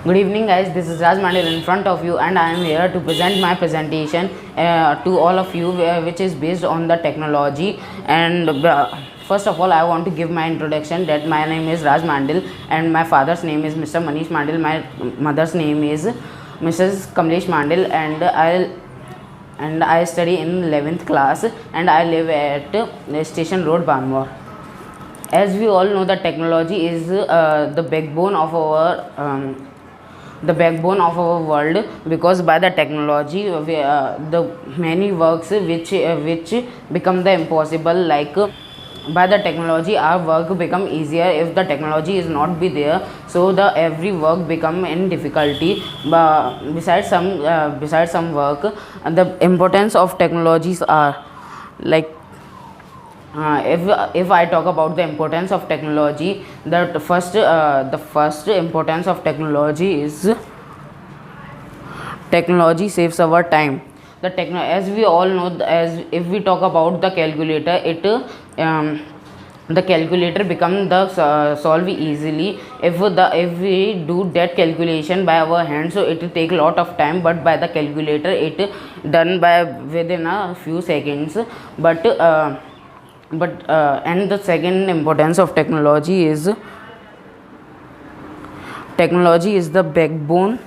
Good evening, guys. This is Raj Mandil in front of you, and I am here to present my presentation to all of you, which is based on the technology. And first of all, I want to give my introduction that my name is Raj Mandil, and my father's name is Mr. Manish Mandil. My mother's name is Mrs. Kamlesh Mandil, and I study in 11th class, and I live at Station Road, Banwar. As we all know, the technology is the backbone of our world, because by the technology the many works which become the impossible, by the technology our work become easier. If the technology is not be there, so the every work become in difficulty. Besides some work, the importance of technologies are like, if I talk about the importance of technology, the first importance of technology is technology saves our time. As we all know, as if we talk about the calculator, the calculator become the solve easily. If we do that calculation by our hand, so it will take a lot of time, but by the calculator it done by within a few seconds. And the second importance of technology is the backbone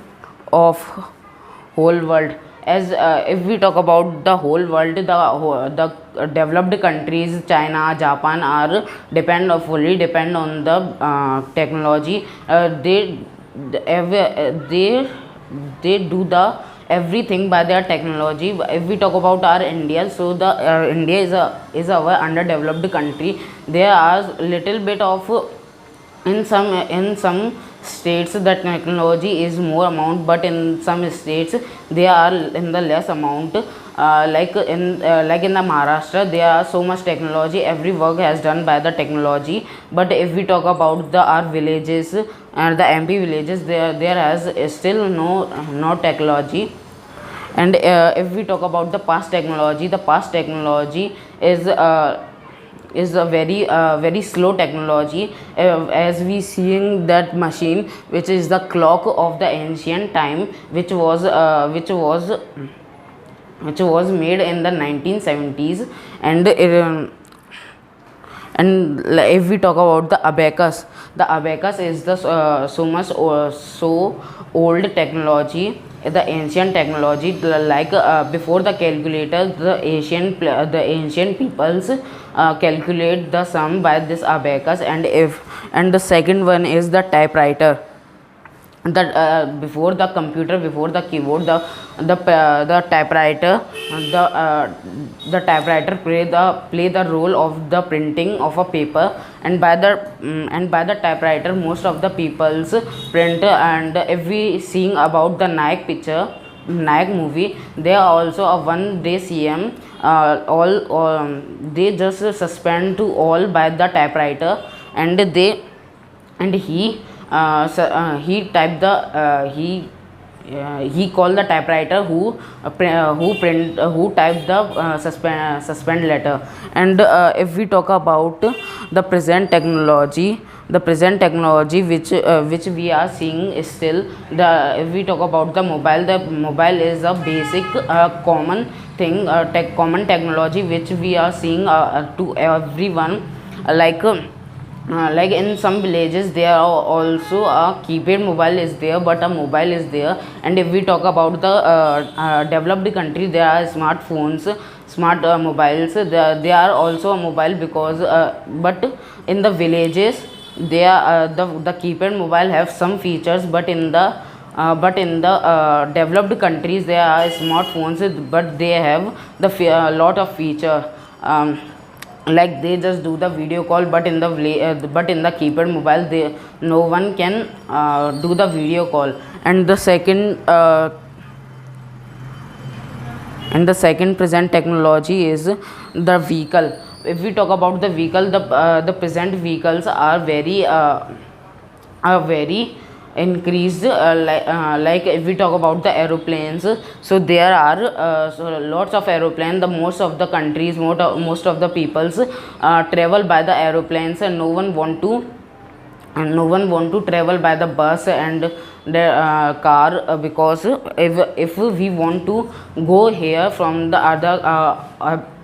of whole world. As if we talk about the whole world, the developed countries, China, Japan, are fully depend on the technology. They do the everything by their technology. If we talk about our India, so the India is our underdeveloped country. There are little bit of in some states the technology is more amount, but in some states they are in the less amount. In the Maharashtra, there are so much technology. Every work has done by the technology. But if we talk about our villages and the MP villages, there has still no technology. And if we talk about the past technology is a very slow technology. As we seeing that machine, which is the clock of the ancient time, which was made in the 1970s. And if we talk about the abacus is the so old technology, the ancient technology. Before the calculator, the ancient peoples calculate the sum by this abacus. And the second one is the typewriter. Before the computer, before the keyboard, the typewriter, the typewriter play the role of the printing of a paper. And by the typewriter, most of the people's print. And if we seeing about the Nike movie, they are also a one day CM. They just suspend to all by the typewriter. And he called the typewriter who typed the suspend letter. And if we talk about the present technology, which we are seeing is still if we talk about the mobile is a basic common thing, common technology, which we are seeing to everyone. In some villages, there are also a keypad mobile is there, but a mobile is there. And if we talk about the developed country, there are smartphones, smart mobiles. They are also a mobile, because but in the villages, they are the keypad mobile have some features, but in the developed countries, there are smartphones, but they have the lot of feature. They just do the video call, but in the keypad mobile, no one can do the video call. And the second present technology is the vehicle. If we talk about the vehicle, the present vehicles are very increased. If we talk about the aeroplanes, so there are lots of aeroplanes. The most of the countries, most of the peoples travel by the aeroplanes, and no one want to travel by the bus and the car, because if we want to go here from the other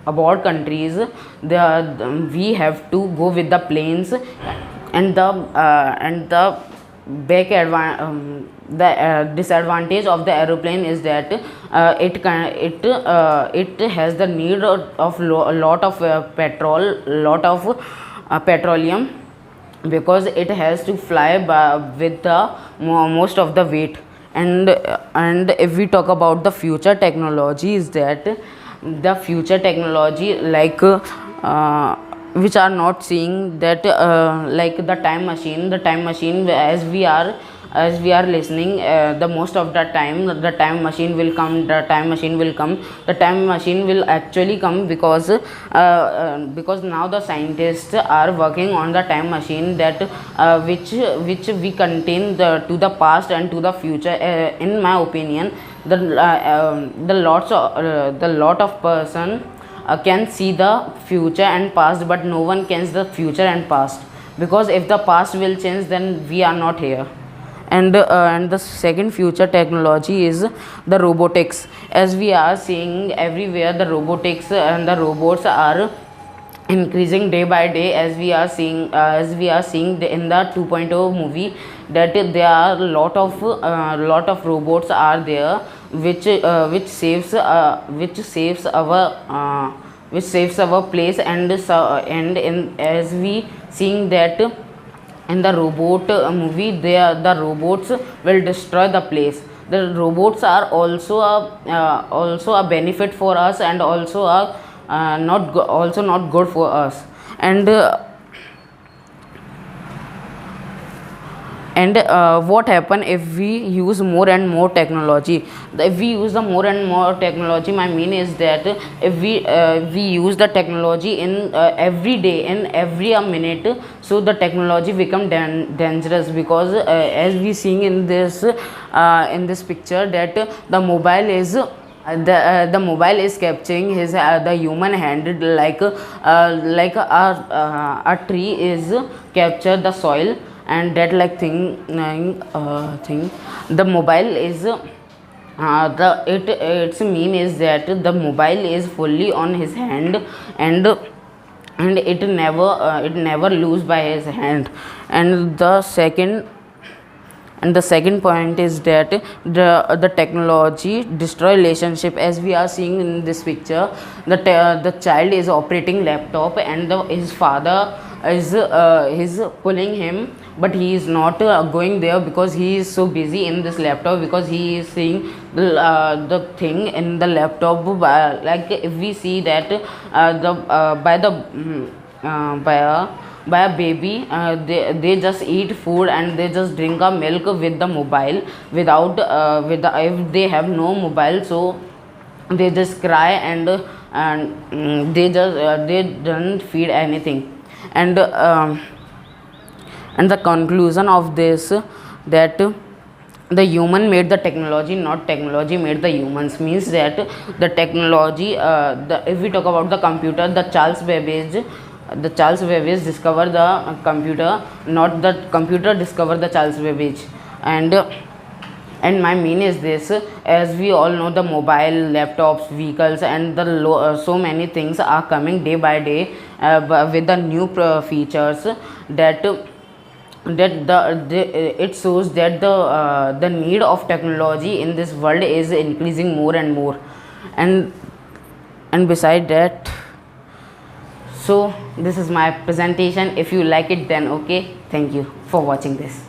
abroad countries, we have to go with the planes. And the disadvantage of the aeroplane is that it has the need of a lot of petroleum, because it has to fly with the most of the weight. And if we talk about the future technology, is that the future technology, which are not seeing that, like the time machine, as we are listening, the most of the time the time machine will come, the time machine will actually come, because now the scientists are working on the time machine, that which we contain to the past and to the future. In my opinion, the lot of person can see the future and past, but no one can see the future and past, because if the past will change, then we are not here. And the second future technology is the robotics. As we are seeing everywhere, the robotics and the robots are increasing day by day, as we are seeing in the 2.0 movie, that there are lot of robots are there, which saves our place. And as we seeing that in the robot movie, the robots will destroy the place. The robots are also a benefit for us, and also not good for us. And what happen if we use more and more technology? If we use the more and more technology, my mean is that if we use the technology in every day, in every a minute, so the technology become dangerous, because as we seeing in this picture, that the mobile is the mobile is capturing the human hand, like a tree is capture the soil, and that like thing. The mobile is its mean is that the mobile is fully on his hand, and it never lose by his hand. And the second point is that the technology destroy relationship. As we are seeing in this picture, the child is operating laptop, and his father is pulling him, but he is not going there, because he is so busy in this laptop, because he is seeing the thing in the laptop. Like if we see that by a baby, they just eat food, and they just drink a milk with the mobile, if they have no mobile, so they just cry, and they don't feed anything. And the conclusion of this, that the human made the technology, not technology made the humans. Means that the technology, if we talk about the computer, the Charles Babbage discovered the computer, not the computer discovered the Charles Babbage. And my mean is this: as we all know, the mobile, laptops, vehicles, and so many things are coming day by day, with the new features, that it shows that the need of technology in this world is increasing more and more. And beside that, so this is my presentation. If you like it, then okay. Thank you for watching this.